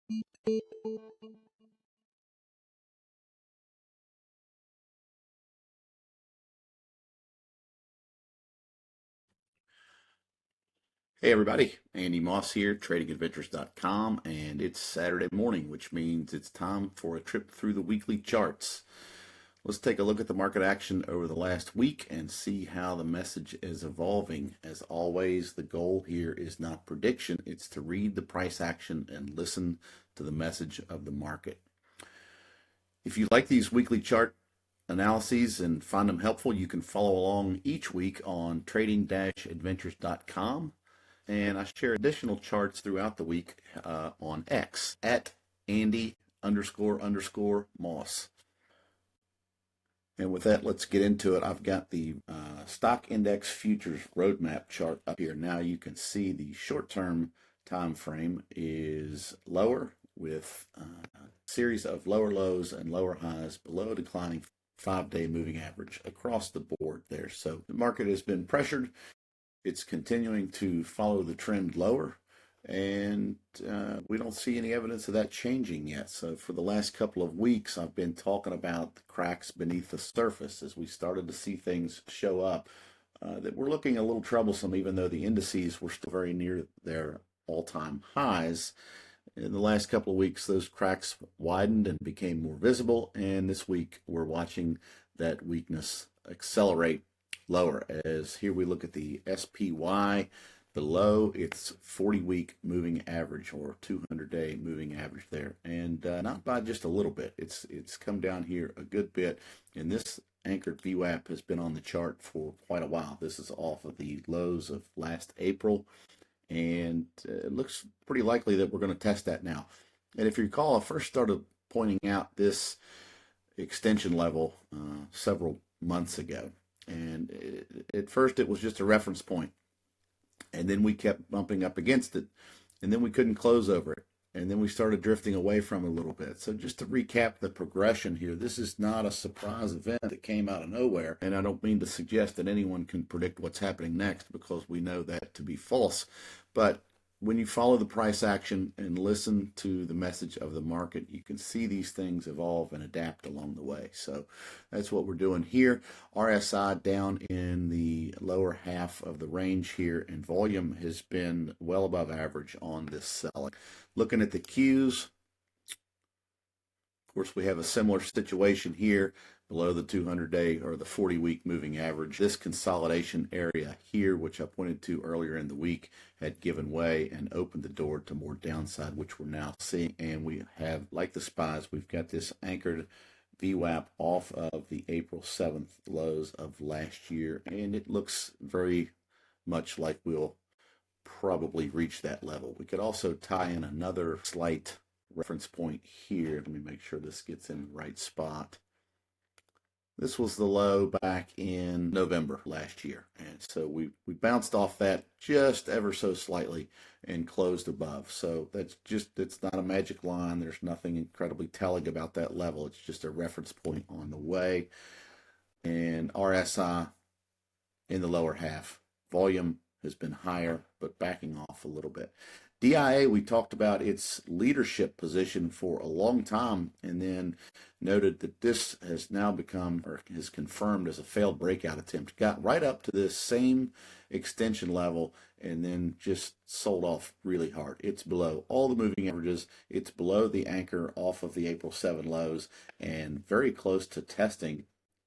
Hey everybody, Andy Moss here, tradingadventures.com, and it's Saturday morning, which means it's time for a trip through the weekly charts. Let's take a look at the market action over the last week and see how the message is evolving. As always, the goal here is not prediction, it's to read the price action and listen to the message of the market. If you like these weekly chart analyses and find them helpful, you can follow along each week on trading-adventures.com. And I share additional charts throughout the week on X at Andy__Moss. And with that, let's get into it. I've got the stock index futures roadmap chart up here. Now you can see the short-term time frame is lower with a series of lower lows and lower highs below a declining 5-day moving average across the board there. So the market has been pressured. It's continuing to follow the trend lower, and we don't see any evidence of that changing yet. So for the last couple of weeks, I've been talking about the cracks beneath the surface as we started to see things show up that were looking a little troublesome, even though the indices were still very near their all-time highs. In the last couple of weeks, those cracks widened and became more visible, and this week we're watching that weakness accelerate lower, as here we look at the SPY below its 40-week moving average or 200-day moving average there, and not by just a little bit. It's come down here a good bit, and this anchored VWAP has been on the chart for quite a while. This is off of the lows of last April, and it looks pretty likely that we're going to test that now. And if you recall, I first started pointing out this extension level several months ago. And at first it was just a reference point, and then we kept bumping up against it, and then we couldn't close over it, and then we started drifting away from it a little bit. So just to recap the progression here, this is not a surprise event that came out of nowhere, and I don't mean to suggest that anyone can predict what's happening next, because we know that to be false. But when you follow the price action and listen to the message of the market, you can see these things evolve and adapt along the way. So that's what we're doing here. RSI down in the lower half of the range here, and volume has been well above average on this selling. Looking at the Qs, of course, we have a similar situation here below the 200-day or the 40-week moving average. This consolidation area here, which I pointed to earlier in the week, had given way and opened the door to more downside, which we're now seeing. And we have, like the SPYs, we've got this anchored VWAP off of the April 7th lows of last year, and it looks very much like we'll probably reach that level. We could also tie in another slight reference point here. Let me make sure this gets in the right spot. This was the low back in November last year, and so we bounced off that just ever so slightly and closed above. So it's not a magic line. There's nothing incredibly telling about that level. It's just a reference point on the way. And RSI in the lower half. Volume has been higher, but backing off a little bit. DIA, we talked about its leadership position for a long time, and then noted that this has now become, or is confirmed as, a failed breakout attempt. Got right up to this same extension level and then just sold off really hard. It's below all the moving averages. It's below the anchor off of the April 7 lows, and very close to testing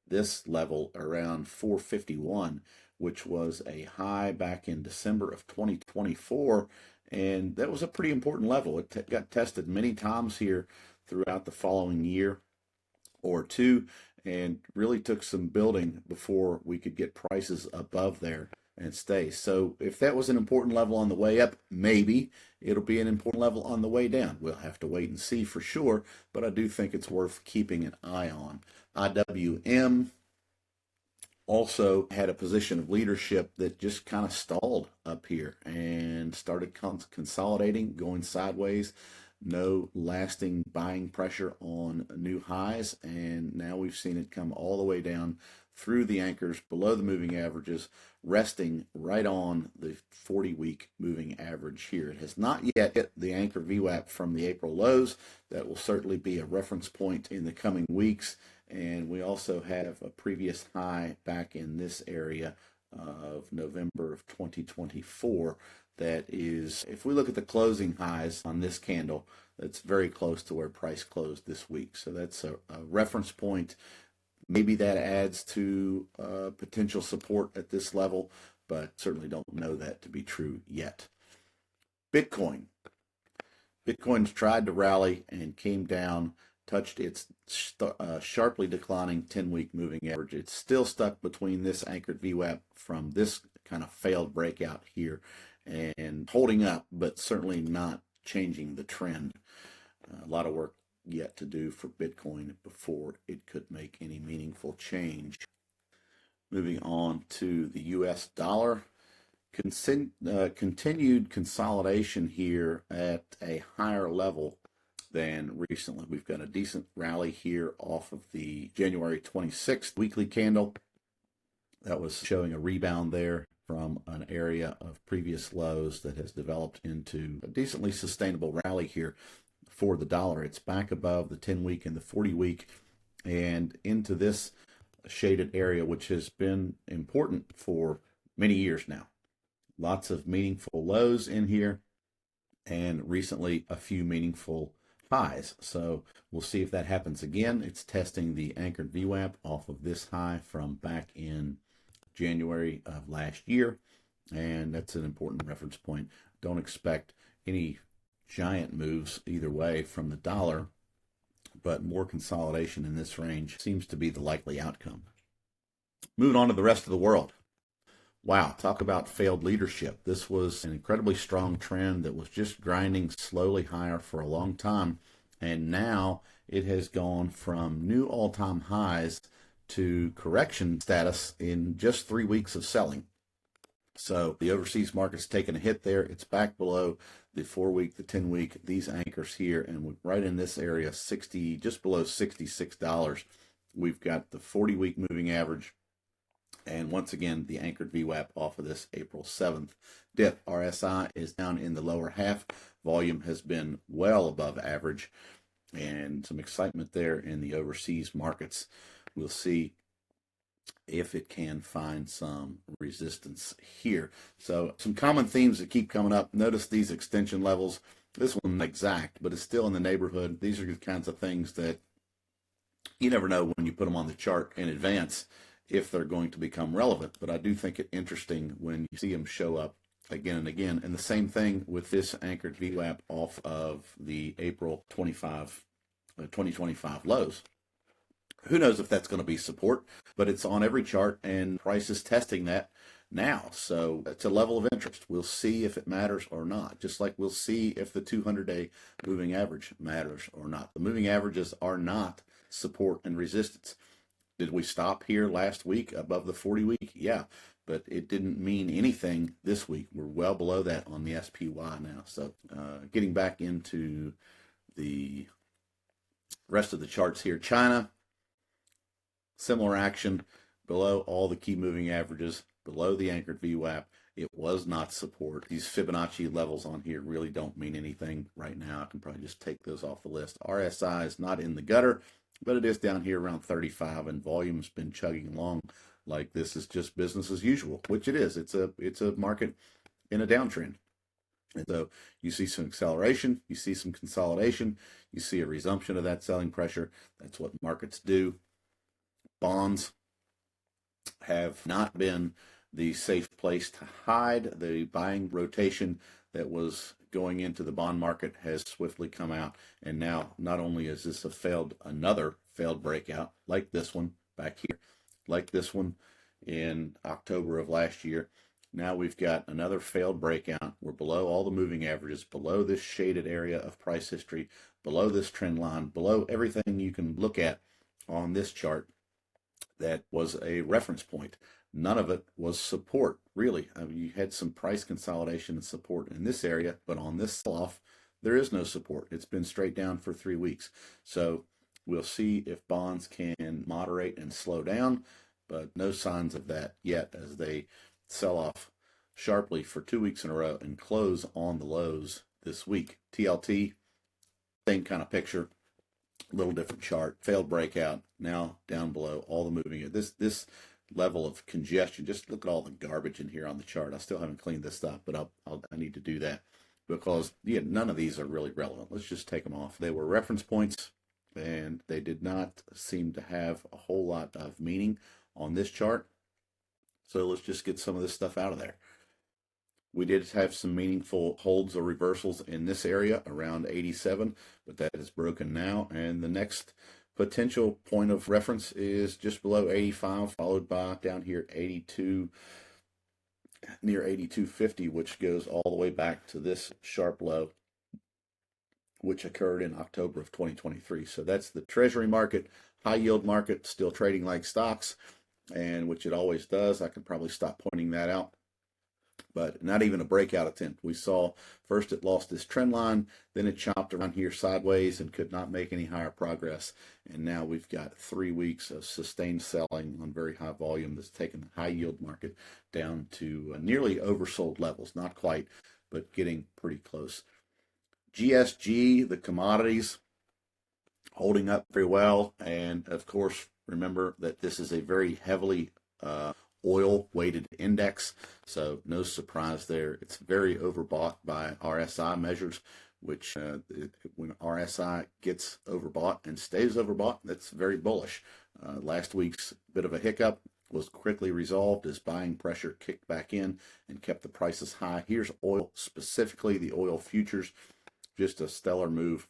this level around 451, which was a high back in December of 2024. And that was a pretty important level. It got tested many times here throughout the following year or two, and really took some building before we could get prices above there and stay. So if that was an important level on the way up, maybe it'll be an important level on the way down. We'll have to wait and see for sure, but I do think it's worth keeping an eye on. IWM also had a position of leadership that just kind of stalled up here and started consolidating, going sideways. No lasting buying pressure on new highs, and now we've seen it come all the way down through the anchors below the moving averages, resting right on the 40-week moving average here. It has not yet hit the anchor VWAP from the April lows. That will certainly be a reference point in the coming weeks. And we also have a previous high back in this area of November of 2024 that is, if we look at the closing highs on this candle, that's very close to where price closed this week. So that's a reference point. Maybe that adds to potential support at this level, but certainly don't know that to be true yet. Bitcoin's tried to rally and came down, touched its sharply declining 10-week moving average. It's still stuck between this anchored VWAP from this kind of failed breakout here and holding up, but certainly not changing the trend. A lot of work yet to do for Bitcoin before it could make any meaningful change. Moving on to the US dollar. Continued consolidation here at a higher level than recently. We've got a decent rally here off of the January 26th weekly candle. That was showing a rebound there from an area of previous lows that has developed into a decently sustainable rally here for the dollar. It's back above the 10-week and the 40-week and into this shaded area, which has been important for many years now. Lots of meaningful lows in here and recently a few meaningful highs. So we'll see if that happens again. It's testing the anchored VWAP off of this high from back in January of last year, and that's an important reference point. Don't expect any giant moves either way from the dollar, but more consolidation in this range seems to be the likely outcome. Moving on to the rest of the world. Wow, talk about failed leadership. This was an incredibly strong trend that was just grinding slowly higher for a long time, and now it has gone from new all-time highs to correction status in just 3 weeks of selling. So the overseas market's taken a hit there. It's back below the 4-week, the 10-week, these anchors here, and we're right in this area, just below $66. We've got the 40-week moving average, and once again, the anchored VWAP off of this April 7th dip. RSI is down in the lower half. Volume has been well above average, and some excitement there in the overseas markets. We'll see if it can find some resistance here. So some common themes that keep coming up. Notice these extension levels. This one's exact, but it's still in the neighborhood. These are the kinds of things that you never know when you put them on the chart in advance if they're going to become relevant. But I do think it interesting when you see them show up again and again. And the same thing with this anchored VWAP off of the April 2025 lows. Who knows if that's going to be support, but it's on every chart and price is testing that now. So it's a level of interest. We'll see if it matters or not, just like we'll see if the 200-day moving average matters or not. The moving averages are not support and resistance. Did we stop here last week above the 40-week? Yeah, but it didn't mean anything this week. We're well below that on the SPY now. So getting back into the rest of the charts here, China, similar action below all the key moving averages, below the anchored VWAP. It was not support. These Fibonacci levels on here really don't mean anything right now. I can probably just take those off the list. RSI is not in the gutter, but it is down here around 35, and volume's been chugging along like this is just business as usual, which it is. It's a market in a downtrend. And so you see some acceleration, you see some consolidation, you see a resumption of that selling pressure. That's what markets do. Bonds have not been the safe place to hide. The buying rotation that was going into the bond market has swiftly come out. And now not only is this another failed breakout like this one back here, like this one in October of last year, now we've got another failed breakout. We're below all the moving averages, below this shaded area of price history, below this trend line, below everything you can look at on this chart that was a reference point. None of it was support, really. I mean, you had some price consolidation and support in this area, but on this sell-off, there is no support. It's been straight down for 3 weeks. So we'll see if bonds can moderate and slow down. but no signs of that yet as they sell off sharply for 2 weeks in a row and close on the lows this week. TLT, same kind of picture, a little different chart, failed breakout, now down below, all the moving. This level of congestion, just look at all the garbage in here on the chart. I still haven't cleaned this up, but I need to do that because none of these are really relevant. Let's just take them off. They were reference points, and they did not seem to have a whole lot of meaning on this chart. So let's just get some of this stuff out of there. We did have some meaningful holds or reversals in this area around 87, but that is broken now. And the next potential point of reference is just below 85, followed by down here 82, near 82.50, which goes all the way back to this sharp low, which occurred in October of 2023. So that's the Treasury market, high yield market, still trading like stocks, and which it always does. I can probably stop pointing that out, but not even a breakout attempt. We saw first it lost this trend line, then it chopped around here sideways and could not make any higher progress. And now we've got 3 weeks of sustained selling on very high volume that's taken the high yield market down to nearly oversold levels. Not quite, but getting pretty close. GSG, the commodities, holding up very well. And of course, remember that this is a very heavily oil weighted index, so no surprise there. It's very overbought by RSI measures, which when RSI gets overbought and stays overbought, that's very bullish. Last week's bit of a hiccup was quickly resolved as buying pressure kicked back in and kept the prices high. Here's oil, specifically the oil futures, just a stellar move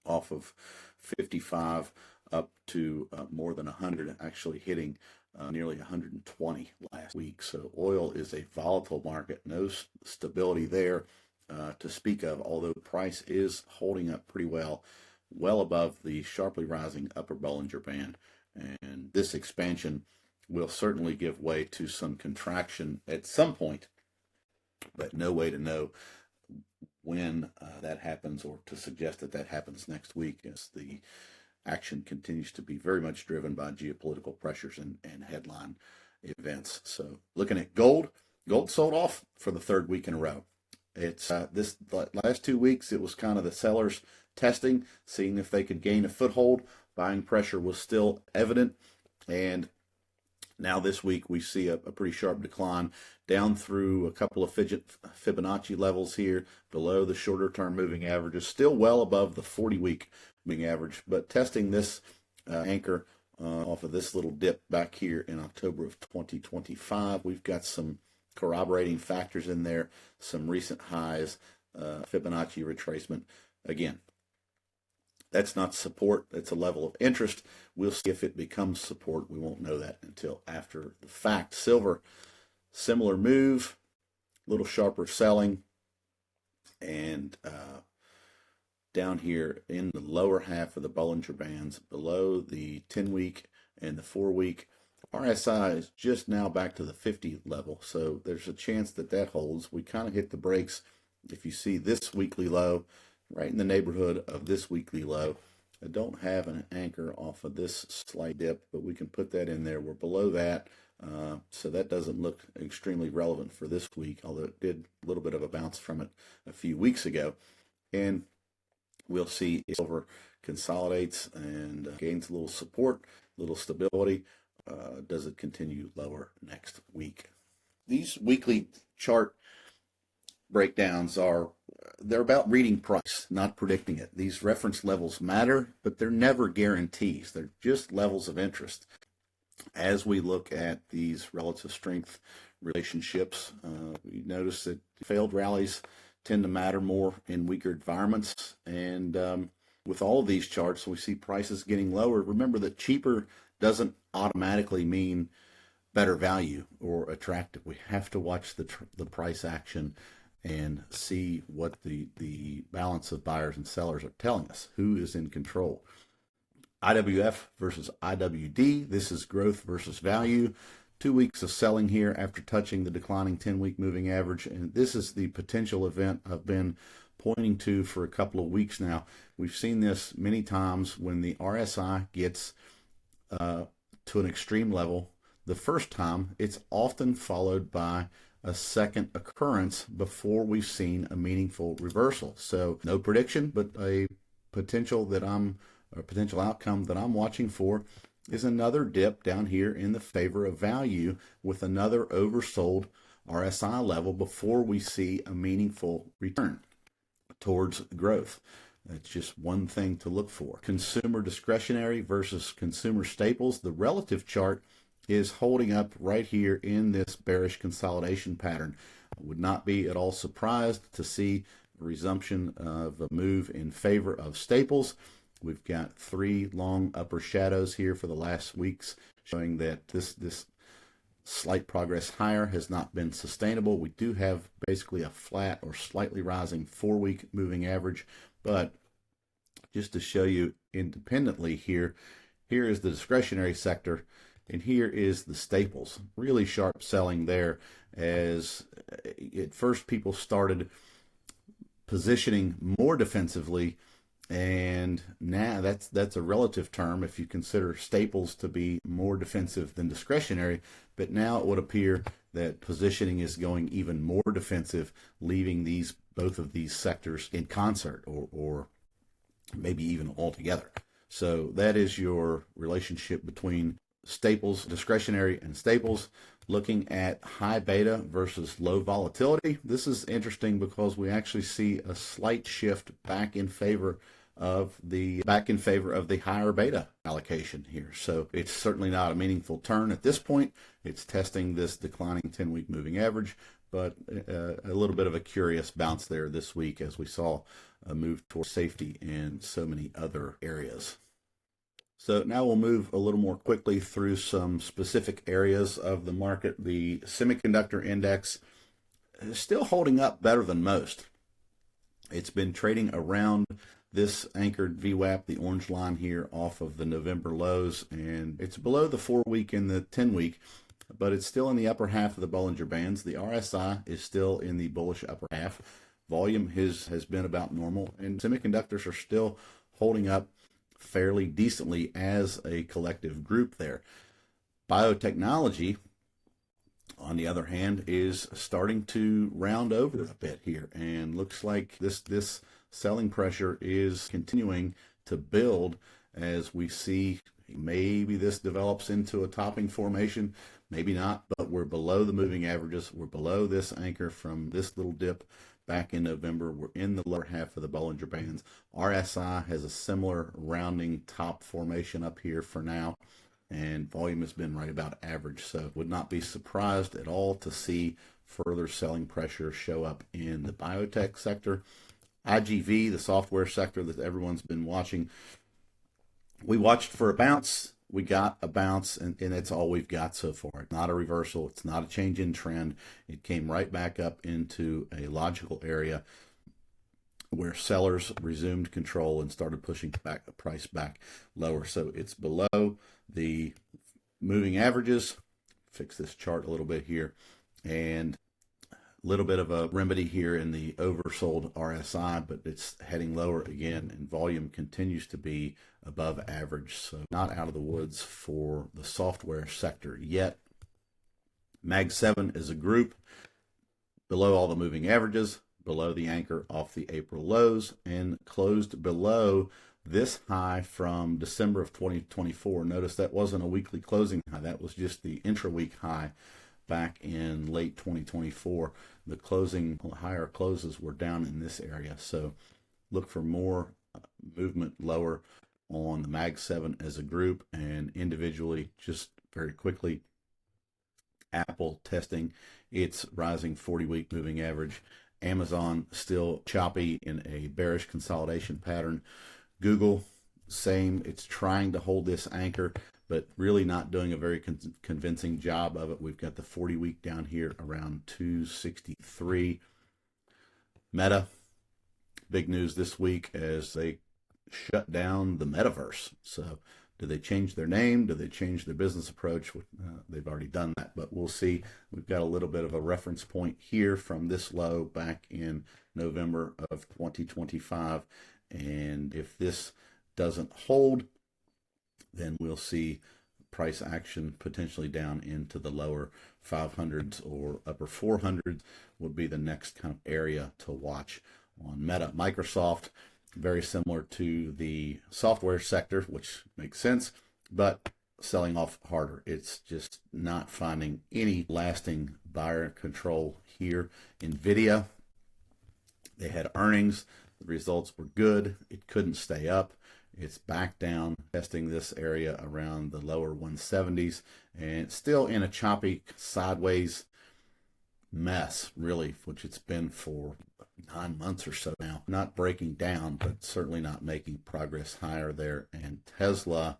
off of 55 up to more than 100, actually hitting nearly 120 last week. So oil is a volatile market, no stability there to speak of, although the price is holding up pretty well, well above the sharply rising upper Bollinger Band. And this expansion will certainly give way to some contraction at some point, but no way to know when that happens or to suggest that that happens next week, as the action continues to be very much driven by geopolitical pressures and headline events. So looking at gold sold off for the 3rd week in a row. It's this last 2 weeks, it was kind of the sellers testing, seeing if they could gain a foothold. Buying pressure was still evident, and now this week we see a pretty sharp decline down through a couple of Fibonacci levels here below the shorter term moving averages, still well above the 40-week moving average, but testing this anchor off of this little dip back here in October of 2025. We've got some corroborating factors in there, some recent highs, Fibonacci retracement. Again, that's not support, that's a level of interest. We'll see if it becomes support. We won't know that until after the fact. Silver, similar move, a little sharper selling, and down here in the lower half of the Bollinger Bands, below the 10-week and the 4-week. RSI is just now back to the 50 level, so there's a chance that that holds. We kind of hit the brakes. If you see this weekly low, right in the neighborhood of this weekly low. I don't have an anchor off of this slight dip, but we can put that in there. We're below that, so that doesn't look extremely relevant for this week, although it did a little bit of a bounce from it a few weeks ago. And we'll see if silver consolidates and gains a little support, a little stability. Does it continue lower next week? These weekly chart breakdowns they're about reading price, not predicting it. These reference levels matter, but they're never guarantees. They're just levels of interest. As we look at these relative strength relationships, we notice that failed rallies tend to matter more in weaker environments. And with all of these charts, we see prices getting lower. Remember that cheaper doesn't automatically mean better value or attractive. We have to watch the price action and see what the balance of buyers and sellers are telling us. Who is in control? IWF versus IWD. This is growth versus value. 2 weeks of selling here after touching the declining 10-week moving average. And this is the potential event I've been pointing to for a couple of weeks now. We've seen this many times when the RSI gets to an extreme level. the first time, it's often followed by a second occurrence before we've seen a meaningful reversal. So no prediction, but a potential outcome that I'm watching for is another dip down here in the favor of value with another oversold RSI level before we see a meaningful return towards growth. That's just one thing to look for. Consumer discretionary versus consumer staples. The relative chart is holding up right here in this bearish consolidation pattern. I would not be at all surprised to see a resumption of a move in favor of staples. We've got 3 long upper shadows here for the last weeks showing that this slight progress higher has not been sustainable. We do have basically a flat or slightly rising 4-week moving average, but just to show you independently here is the discretionary sector, and here is the staples. Really sharp selling there, as at first people started positioning more defensively, and now that's a relative term if you consider staples to be more defensive than discretionary. But now it would appear that positioning is going even more defensive, leaving both of these sectors in concert, or maybe even altogether. So that is your relationship between staples, discretionary, and staples. Looking at high beta versus low volatility, this is interesting because we actually see a slight shift back in favor of the higher beta allocation here. So it's certainly not a meaningful turn at this point. It's testing this declining 10-week moving average, but a little bit of a curious bounce there this week as we saw a move towards safety in so many other areas. So now we'll move a little more quickly through some specific areas of the market. The semiconductor index is still holding up better than most. It's been trading around this anchored VWAP, the orange line here, off of the November lows, and it's below the 4-week and the 10-week, but it's still in the upper half of the Bollinger Bands. The RSI is still in the bullish upper half. Volume has been about normal, and semiconductors are still holding up fairly decently as a collective group there. Biotechnology, on the other hand, is starting to round over a bit here, and looks like this selling pressure is continuing to build as we see maybe this develops into a topping formation, maybe not, but we're below the moving averages. We're below this anchor from this little dip back in November. We're in the lower half of the Bollinger Bands. RSI has a similar rounding top formation up here for now, and volume has been right about average. So would not be surprised at all to see further selling pressure show up in the biotech sector. IGV, the software sector that everyone's been watching, we watched for a bounce. We got a bounce, and that's all we've got so far. It's not a reversal. It's not a change in trend. It came right back up into a logical area where sellers resumed control and started pushing back the price back lower. So it's below the moving averages. Fix this chart a little bit here, and a little bit of a remedy here in the oversold RSI, but it's heading lower again, and volume continues to be above average. So not out of the woods for the software sector yet. Mag 7 is a group below all the moving averages, below the anchor off the April lows, and closed below this high from December of 2024. Notice that wasn't a weekly closing high. That was just the intra-week high back in late 2024. The closing higher closes were down in this area. So look for more movement lower on the Mag 7 as a group, and individually, just very quickly, Apple testing its rising 40-week moving average. Amazon still choppy in a bearish consolidation pattern. Google, same. It's trying to hold this anchor, but really not doing a very convincing job of it. We've got the 40-week down here around 263. Meta, big news this week as they shut down the metaverse. So do they change their name? Do they change their business approach? They've already done that, but we'll see. We've got a little bit of a reference point here from this low back in November of 2025. And if this doesn't hold, then we'll see price action potentially down into the lower 500s or upper 400s would be the next kind of area to watch on Meta. Microsoft, very similar to the software sector, which makes sense, but selling off harder. It's just not finding any lasting buyer control here. Nvidia, they had earnings. The results were good. It couldn't stay up. It's back down, testing this area around the lower 170s, and still in a choppy sideways mess, really, which it's been for 9 months or so now. Not breaking down, but certainly not making progress higher there. And Tesla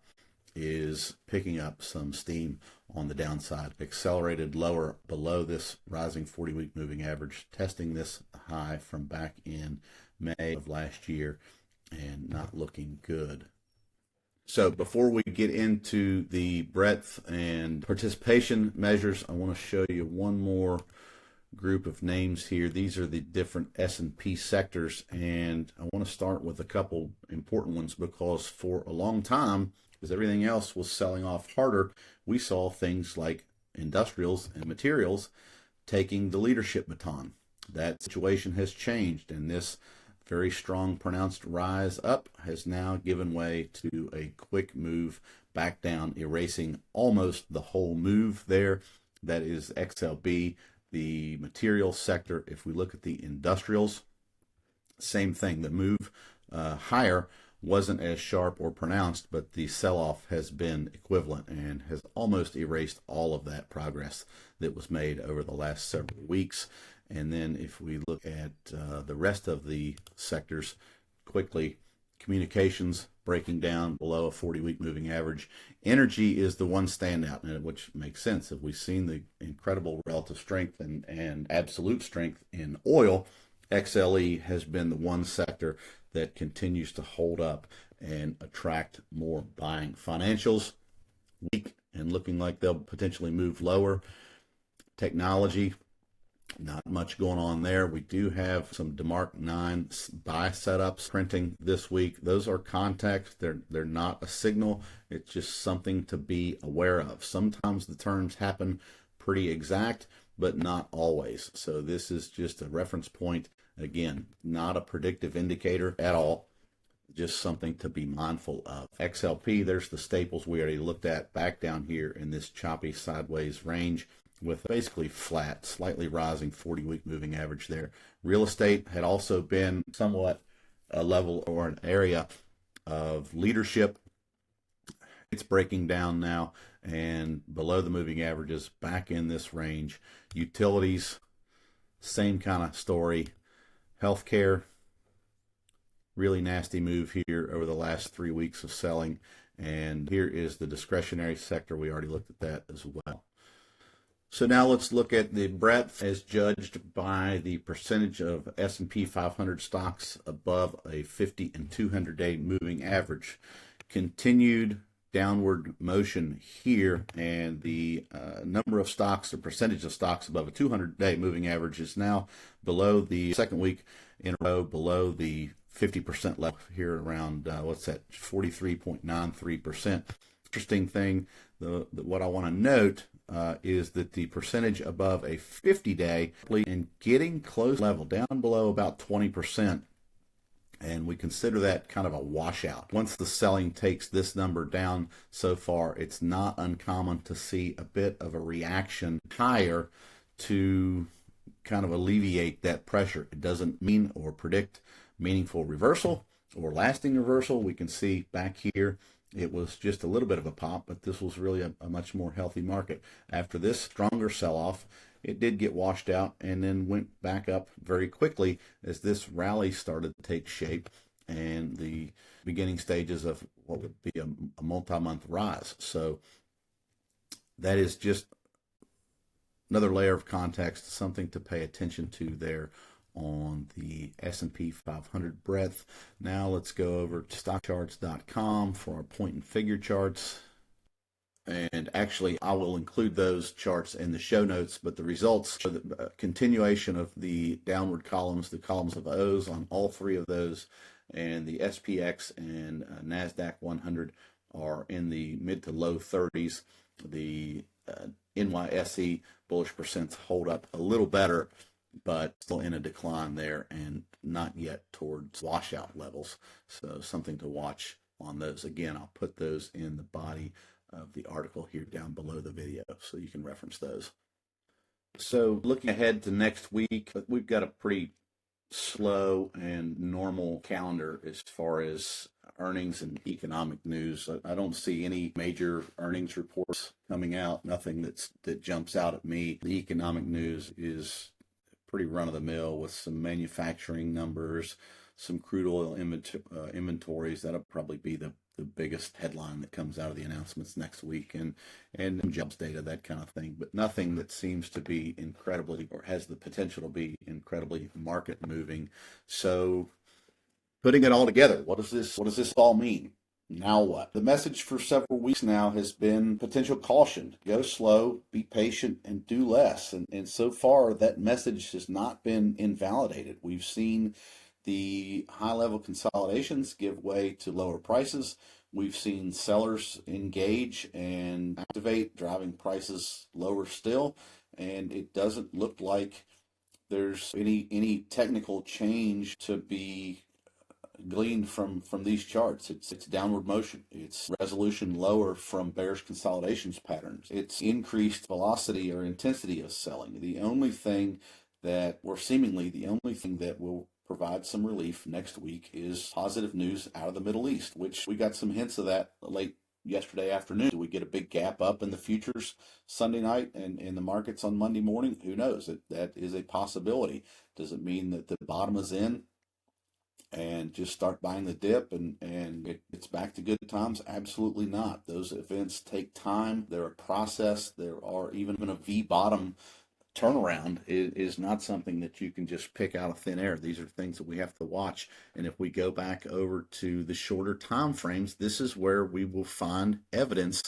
is picking up some steam on the downside, accelerated lower below this rising 40-week moving average, testing this high from back in May of last year, and not looking good. So before we get into the breadth and participation measures, I want to show you one more group of names here. These are the different S&P sectors, and I want to start with a couple important ones, because for a long time, as everything else was selling off harder, we saw things like industrials and materials taking the leadership baton. That situation has changed, and this very strong pronounced rise up has now given way to a quick move back down, erasing almost the whole move there. That is XLB, the materials sector. If we look at the industrials, same thing. The move higher wasn't as sharp or pronounced, but the sell-off has been equivalent and has almost erased all of that progress that was made over the last several weeks. And then if we look at the rest of the sectors quickly, communications breaking down below a 40-week moving average. Energy is the one standout, which makes sense. If we've seen the incredible relative strength and absolute strength in oil, XLE has been the one sector that continues to hold up and attract more buying. Financials, weak and looking like they'll potentially move lower. Technology, not much going on there. We do have some DeMark 9 buy setups printing this week. Those are context. They're not a signal. It's just something to be aware of. Sometimes the terms happen pretty exact, but not always. So this is just a reference point. Again, not a predictive indicator at all. Just something to be mindful of. XLP, there's the staples we already looked at, back down here in this choppy sideways range, with basically flat, slightly rising 40-week moving average there. Real estate had also been somewhat a level or an area of leadership. It's breaking down now and below the moving averages, back in this range. Utilities, same kind of story. Healthcare, really nasty move here over the last 3 weeks of selling. And here is the discretionary sector. We already looked at that as well. So now let's look at the breadth as judged by the percentage of S&P 500 stocks above a 50 and 200-day moving average. Continued downward motion here, and the number of stocks, the percentage of stocks above a 200-day moving average is now below the second week in a row, below the 50% level here around, 43.93%. Interesting thing, what I want to note is that the percentage above a 50-day and getting close level, down below about 20%, and we consider that kind of a washout. Once the selling takes this number down so far, it's not uncommon to see a bit of a reaction higher to kind of alleviate that pressure. It doesn't mean or predict meaningful reversal or lasting reversal. We can see back here, it was just a little bit of a pop, but this was really a much more healthy market. After this stronger sell-off, it did get washed out and then went back up very quickly as this rally started to take shape and the beginning stages of what would be a multi-month rise. So that is just another layer of context, something to pay attention to there on the S&P 500 breadth. Now let's go over to stockcharts.com for our point and figure charts. And actually, I will include those charts in the show notes, but the results are the continuation of the downward columns, the columns of O's on all three of those, and the SPX and NASDAQ 100 are in the mid to low 30s. The NYSE bullish percents hold up a little better, but still in a decline there and not yet towards washout levels. So something to watch on those. Again, I'll put those in the body of the article here down below the video so you can reference those. So looking ahead to next week, we've got a pretty slow and normal calendar as far as earnings and economic news. I don't see any major earnings reports coming out, nothing that jumps out at me. The economic news is pretty run-of-the-mill with some manufacturing numbers, some crude oil inventories. That'll probably be the biggest headline that comes out of the announcements next week, and jobs data, that kind of thing, but nothing that seems to be incredibly, or has the potential to be incredibly market moving. So putting it all together, what does this all mean? Now what? The message for several weeks now has been potential caution. Go slow, be patient, and do less. And so far, that message has not been invalidated. We've seen the high-level consolidations give way to lower prices. We've seen sellers engage and activate, driving prices lower still. And it doesn't look like there's any technical change to be gleaned from these charts. It's downward motion. It's resolution lower from bearish consolidations patterns. It's increased velocity or intensity of selling. The only thing that will provide some relief next week is positive news out of the Middle East, which we got some hints of that late yesterday afternoon. Do we get a big gap up in the futures Sunday night and in the markets on Monday morning? Who knows? That is a possibility. Does it mean that the bottom is in and just start buying the dip and it's back to good times? Absolutely not. Those events take time. They're a process. There are even a V bottom turnaround is not something that you can just pick out of thin air. These are things that we have to watch. And if we go back over to the shorter time frames, this is where we will find evidence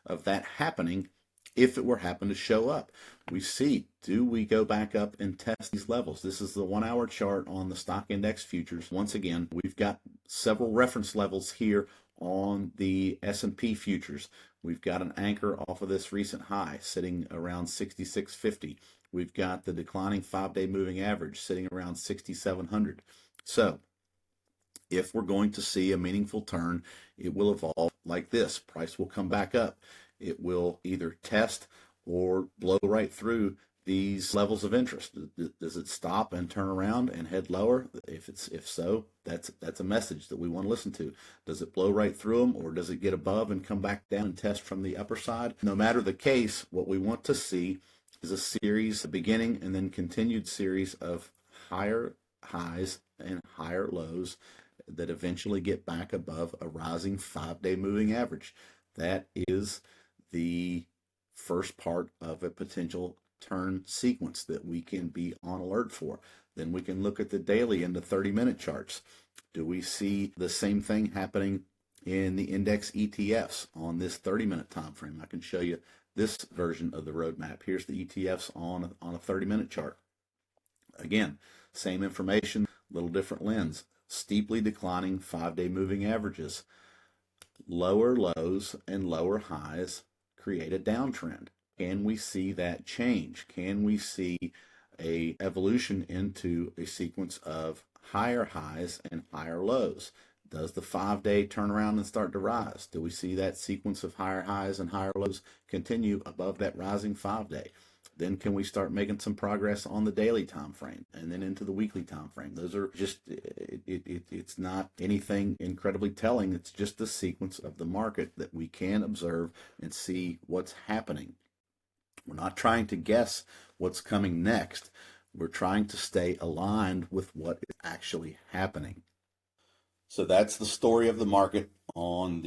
of that happening if it were happen to show up. We see, do we go back up and test these levels? This is the 1 hour chart on the stock index futures. Once again, we've got several reference levels here on the S&P futures. We've got an anchor off of this recent high sitting around 66.50. We've got the declining 5-day moving average sitting around 6,700. So if we're going to see a meaningful turn, it will evolve like this. Price will come back up. It will either test or blow right through these levels of interest. Does it stop and turn around and head lower? If so, that's a message that we want to listen to. Does it blow right through them, or does it get above and come back down and test from the upper side? No matter the case, what we want to see is a series, a beginning and then continued series of higher highs and higher lows that eventually get back above a rising 5-day moving average. That is the first part of a potential turn sequence that we can be on alert for. Then we can look at the daily and the 30-minute charts. Do we see the same thing happening in the index ETFs on this 30-minute time frame? I can show you this version of the roadmap. Here's the ETFs on a 30-minute chart. Again, same information, little different lens. Steeply declining 5-day moving averages. Lower lows and lower highs create a downtrend. Can we see that change? Can we see a evolution into a sequence of higher highs and higher lows? Does the 5-day turn around and start to rise? Do we see that sequence of higher highs and higher lows continue above that rising 5-day? Then can we start making some progress on the daily time frame and then into the weekly time frame? Those are just, it's not anything incredibly telling. It's just the sequence of the market that we can observe and see what's happening. We're not trying to guess what's coming next. We're trying to stay aligned with what is actually happening. So that's the story of the market on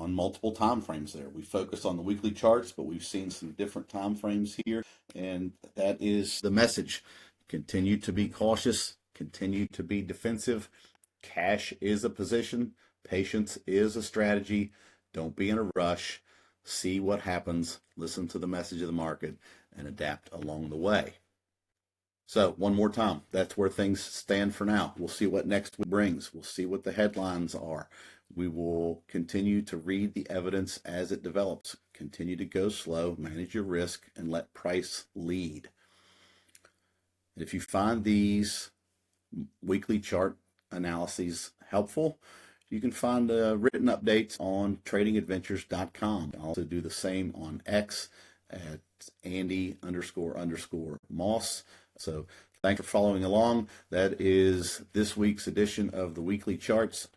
multiple time frames there. We focus on the weekly charts, but we've seen some different time frames here, and that is the message. Continue to be cautious, continue to be defensive. Cash is a position, patience is a strategy. Don't be in a rush. See what happens, listen to the message of the market, and adapt along the way. So one more time, that's where things stand for now. We'll see what next week brings. We'll see what the headlines are. We will continue to read the evidence as it develops. Continue to go slow, manage your risk, and let price lead. And if you find these weekly chart analyses helpful, you can find written updates on tradingadventures.com. I also do the same on X at Andy__Moss. So thanks for following along. That is this week's edition of the weekly charts.